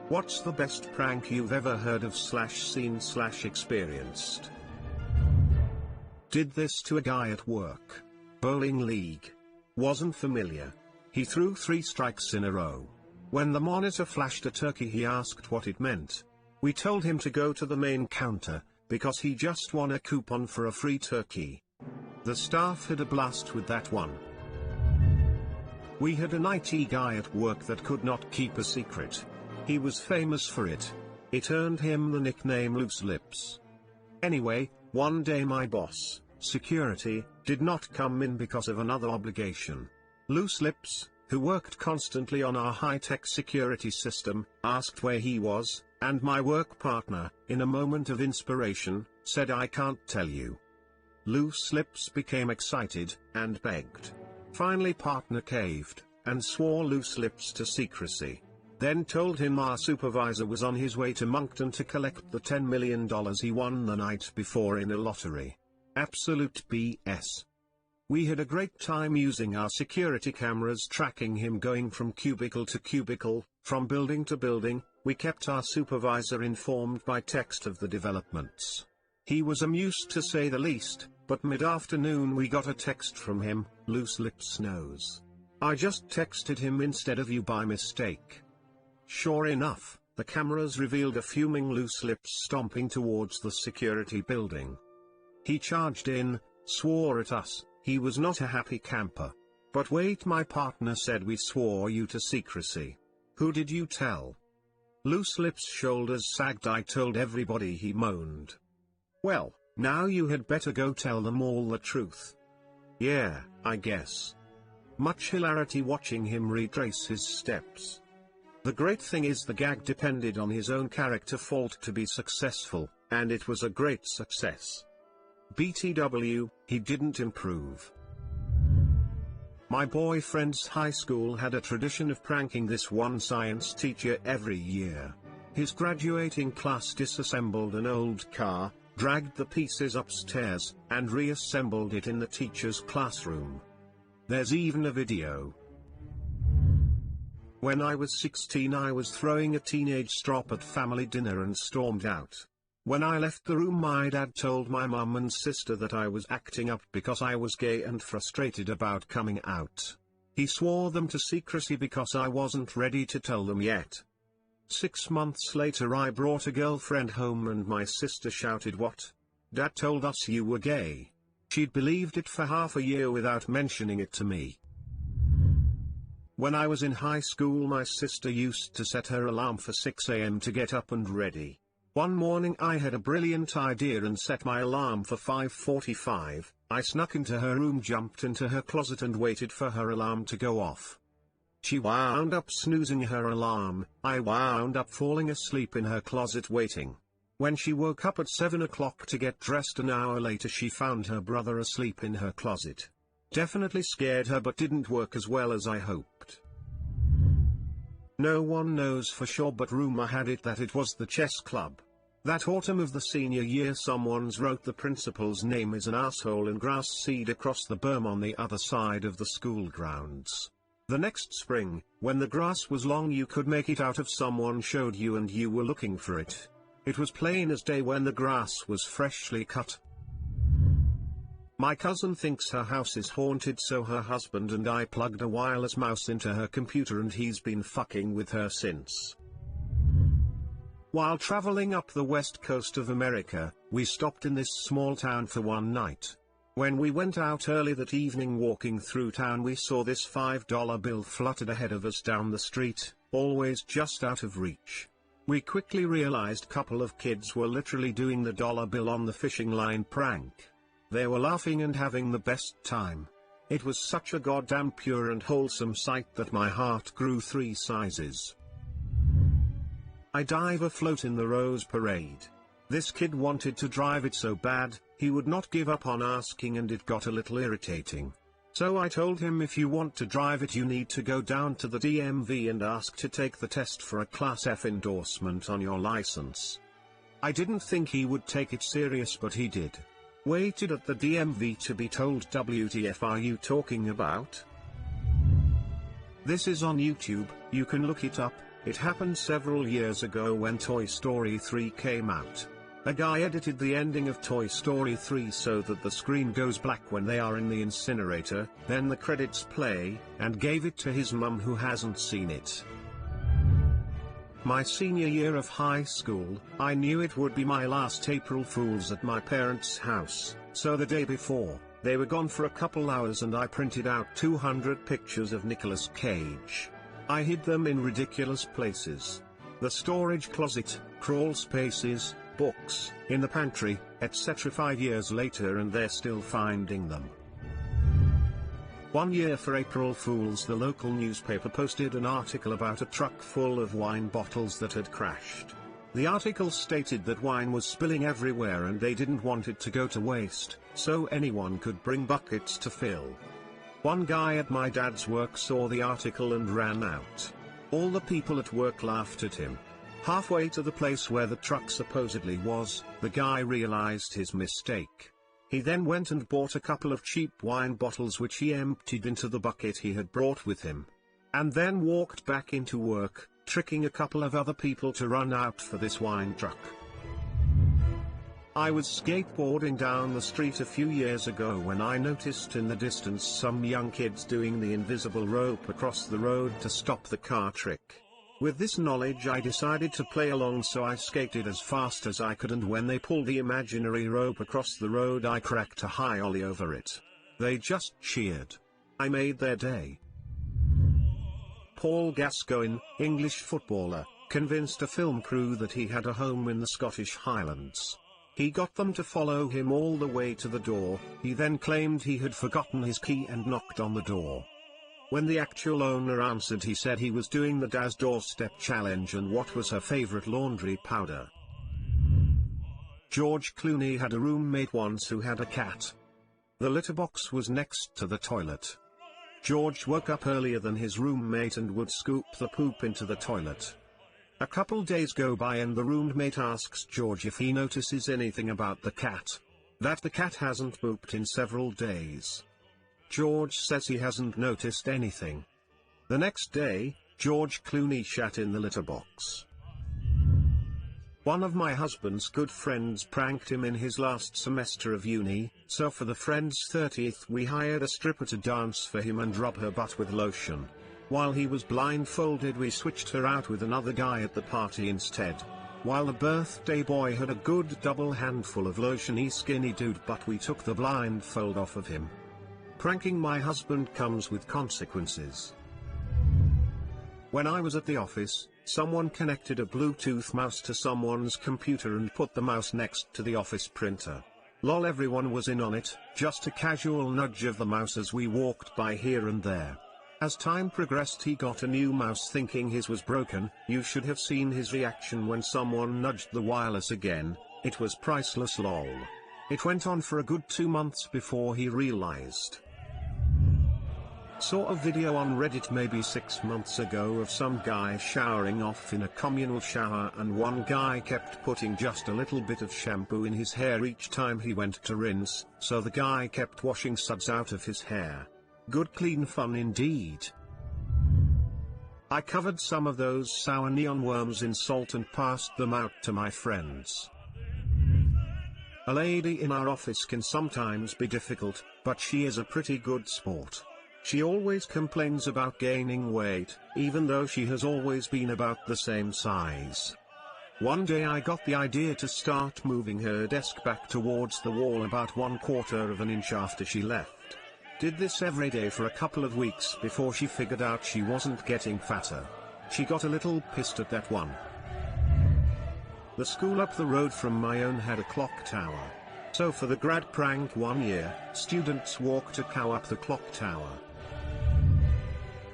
What's the best prank you've ever heard of /seen/ experienced? Did this to a guy at work. Bowling league. Wasn't familiar. He threw 3 strikes in a row. When the monitor flashed a turkey, he asked what it meant. We told him to go to the main counter, because he just won a coupon for a free turkey. The staff had a blast with that one. We had an IT guy at work that could not keep a secret. He was famous for it. It earned him the nickname Loose Lips. Anyway, one day my boss, security, did not come in because of another obligation. Loose Lips, who worked constantly on our high-tech security system, asked where he was, and my work partner, in a moment of inspiration, said, "I can't tell you." Loose Lips became excited, and begged. Finally partner caved, and swore Loose Lips to secrecy. Then told him our supervisor was on his way to Moncton to collect the $10 million he won the night before in a lottery. Absolute BS. We had a great time using our security cameras tracking him going from cubicle to cubicle, from building to building. We kept our supervisor informed by text of the developments. He was amused to say the least, but mid-afternoon we got a text from him, "Loose Lips knows. I just texted him instead of you by mistake." Sure enough, the cameras revealed a fuming Loose Lips stomping towards the security building. He charged in, swore at us. He was not a happy camper. But wait, my partner said, "We swore you to secrecy. Who did you tell?" Loose Lips' shoulders sagged. "I told everybody," he moaned. "Well, now you had better go tell them all the truth." "Yeah, I guess." Much hilarity watching him retrace his steps. The great thing is the gag depended on his own character fault to be successful, and it was a great success. BTW, he didn't improve. My boyfriend's high school had a tradition of pranking this one science teacher every year. His graduating class disassembled an old car, dragged the pieces upstairs, and reassembled it in the teacher's classroom. There's even a video. When I was 16, I was throwing a teenage strop at family dinner and stormed out. When I left the room, my dad told my mum and sister that I was acting up because I was gay and frustrated about coming out. He swore them to secrecy because I wasn't ready to tell them yet. 6 months later, I brought a girlfriend home and my sister shouted, "What? Dad told us you were gay." She'd believed it for half a year without mentioning it to me. When I was in high school, my sister used to set her alarm for 6 a.m. to get up and ready. One morning I had a brilliant idea and set my alarm for 5:45. I snuck into her room, jumped into her closet and waited for her alarm to go off. She wound up snoozing her alarm. I wound up falling asleep in her closet waiting. When she woke up at 7 o'clock to get dressed an hour later, she found her brother asleep in her closet. Definitely scared her, but didn't work as well as I hoped. No one knows for sure, but rumor had it that it was the chess club. That autumn of the senior year, someone's wrote the principal's name is an asshole in grass seed across the berm on the other side of the school grounds. The next spring, when the grass was long, you could make it out if someone showed you and you were looking for it. It was plain as day when the grass was freshly cut. My cousin thinks her house is haunted, so her husband and I plugged a wireless mouse into her computer and he's been fucking with her since. While traveling up the west coast of America, we stopped in this small town for one night. When we went out early that evening, walking through town, we saw this $5 bill fluttered ahead of us down the street, always just out of reach. We quickly realized a couple of kids were literally doing the dollar bill on the fishing line prank. They were laughing and having the best time. It was such a goddamn pure and wholesome sight that my heart grew 3 sizes. I dive afloat in the Rose Parade. This kid wanted to drive it so bad, he would not give up on asking, and it got a little irritating. So I told him, if you want to drive it, you need to go down to the DMV and ask to take the test for a Class F endorsement on your license. I didn't think he would take it serious, but he did. Waited at the DMV to be told, "WTF are you talking about?" This is on YouTube, you can look it up. It happened several years ago when Toy Story 3 came out. A guy edited the ending of Toy Story 3 so that the screen goes black when they are in the incinerator, then the credits play, and gave it to his mum who hasn't seen it. My senior year of high school, I knew it would be my last April Fool's at my parents' house, so the day before, they were gone for a couple hours and I printed out 200 pictures of Nicolas Cage. I hid them in ridiculous places. The storage closet, crawl spaces, books, in the pantry, etc. 5 years later and they're still finding them. One year for April Fools, the local newspaper posted an article about a truck full of wine bottles that had crashed. The article stated that wine was spilling everywhere and they didn't want it to go to waste, so anyone could bring buckets to fill. One guy at my dad's work saw the article and ran out. All the people at work laughed at him. Halfway to the place where the truck supposedly was, the guy realized his mistake. He then went and bought a couple of cheap wine bottles which he emptied into the bucket he had brought with him. And then walked back into work, tricking a couple of other people to run out for this wine truck. I was skateboarding down the street a few years ago when I noticed in the distance some young kids doing the invisible rope across the road to stop the car trick. With this knowledge I decided to play along, so I skated as fast as I could, and when they pulled the imaginary rope across the road I cracked a high ollie over it. They just cheered. I made their day. Paul Gascoigne, English footballer, convinced a film crew that he had a home in the Scottish Highlands. He got them to follow him all the way to the door. He then claimed he had forgotten his key and knocked on the door. When the actual owner answered, he said he was doing the Daz doorstep challenge and what was her favorite laundry powder. George Clooney had a roommate once who had a cat. The litter box was next to the toilet. George woke up earlier than his roommate and would scoop the poop into the toilet. A couple days go by and the roommate asks George if he notices anything about the cat. That the cat hasn't pooped in several days. George says he hasn't noticed anything. The next day, George Clooney shat in the litter box. One of my husband's good friends pranked him in his last semester of uni, so for the friend's 30th we hired a stripper to dance for him and rub her butt with lotion. While he was blindfolded we switched her out with another guy at the party instead. While the birthday boy had a good double handful of lotiony skinny dude, but we took the blindfold off of him. Pranking my husband comes with consequences. When I was at the office, someone connected a Bluetooth mouse to someone's computer and put the mouse next to the office printer. Lol, everyone was in on it, just a casual nudge of the mouse as we walked by here and there. As time progressed he got a new mouse thinking his was broken. You should have seen his reaction when someone nudged the wireless again. It was priceless lol. It went on for a good 2 months before he realized. Saw a video on Reddit maybe 6 months ago of some guy showering off in a communal shower, and one guy kept putting just a little bit of shampoo in his hair each time he went to rinse, so the guy kept washing suds out of his hair. Good clean fun indeed. I covered some of those sour neon worms in salt and passed them out to my friends. A lady in our office can sometimes be difficult, but she is a pretty good sport. She always complains about gaining weight, even though she has always been about the same size. One day I got the idea to start moving her desk back towards the wall about 1/4 of an inch after she left. Did this every day for a couple of weeks before she figured out she wasn't getting fatter. She got a little pissed at that one. The school up the road from my own had a clock tower. So for the grad prank one year, students walked a cow up the clock tower.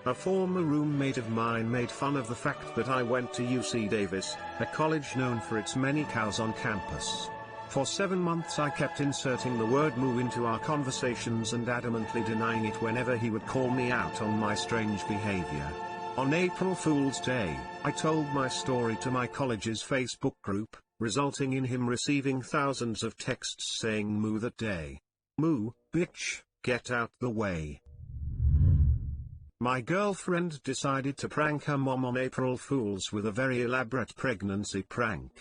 A former roommate of mine made fun of the fact that I went to UC Davis, a college known for its many cows on campus. For 7 months I kept inserting the word moo into our conversations and adamantly denying it whenever he would call me out on my strange behavior. On April Fool's Day, I told my story to my college's Facebook group, resulting in him receiving thousands of texts saying moo that day. Moo, bitch, get out the way. My girlfriend decided to prank her mom on April Fools with a very elaborate pregnancy prank.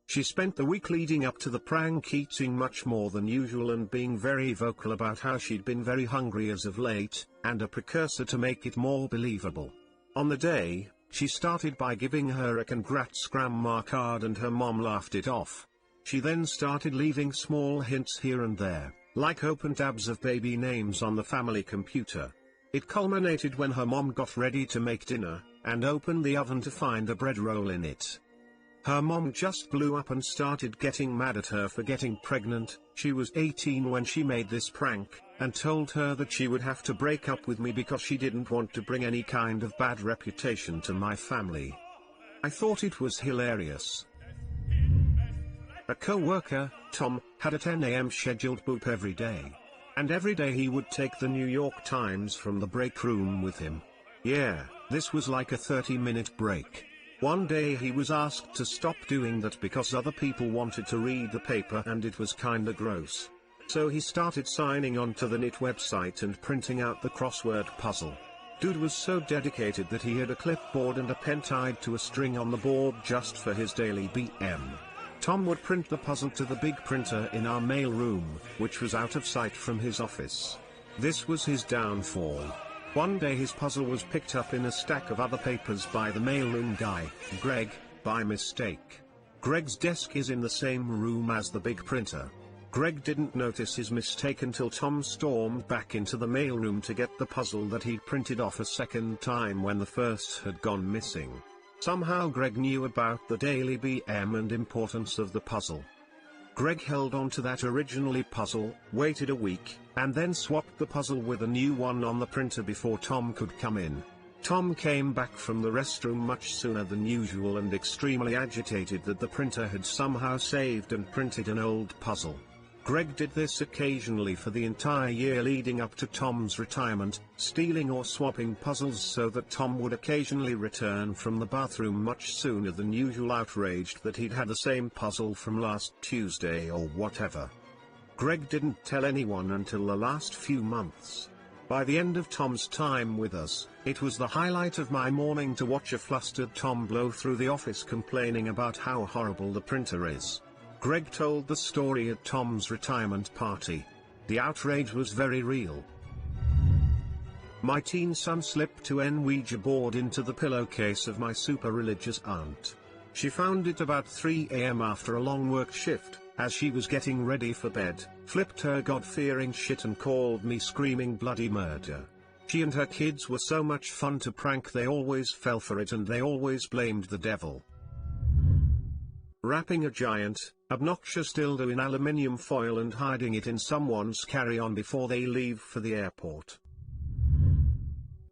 She spent the week leading up to the prank eating much more than usual and being very vocal about how she'd been very hungry as of late, and a precursor to make it more believable. On the day, she started by giving her a congrats grandma card and her mom laughed it off. She then started leaving small hints here and there, like open tabs of baby names on the family computer. It culminated when her mom got ready to make dinner, and opened the oven to find a bread roll in it. Her mom just blew up and started getting mad at her for getting pregnant. She was 18 when she made this prank, and told her that she would have to break up with me because she didn't want to bring any kind of bad reputation to my family. I thought it was hilarious. A co-worker, Tom, had a 10 a.m. scheduled boop every day. And every day he would take the New York Times from the break room with him. Yeah, this was like a 30-minute break. One day he was asked to stop doing that because other people wanted to read the paper and it was kinda gross. So he started signing on to the NIT website and printing out the crossword puzzle. Dude was so dedicated that he had a clipboard and a pen tied to a string on the board just for his daily BM. Tom would print the puzzle to the big printer in our mail room, which was out of sight from his office. This was his downfall. One day his puzzle was picked up in a stack of other papers by the mailroom guy, Greg, by mistake. Greg's desk is in the same room as the big printer. Greg didn't notice his mistake until Tom stormed back into the mailroom to get the puzzle that he'd printed off a second time when the first had gone missing. Somehow Greg knew about the daily BM and importance of the puzzle. Greg held on to that originally puzzle, waited a week, and then swapped the puzzle with a new one on the printer before Tom could come in. Tom came back from the restroom much sooner than usual and extremely agitated that the printer had somehow saved and printed an old puzzle. Greg did this occasionally for the entire year leading up to Tom's retirement, stealing or swapping puzzles so that Tom would occasionally return from the bathroom much sooner than usual, outraged that he'd had the same puzzle from last Tuesday or whatever. Greg didn't tell anyone until the last few months. By the end of Tom's time with us, it was the highlight of my morning to watch a flustered Tom blow through the office complaining about how horrible the printer is. Greg told the story at Tom's retirement party. The outrage was very real. My teen son slipped an Ouija board into the pillowcase of my super religious aunt. She found it about 3 a.m. after a long work shift, as she was getting ready for bed, flipped her God-fearing shit and called me screaming bloody murder. She and her kids were so much fun to prank, they always fell for it and they always blamed the devil. Wrapping a giant, obnoxious dildo in aluminium foil and hiding it in someone's carry-on before they leave for the airport.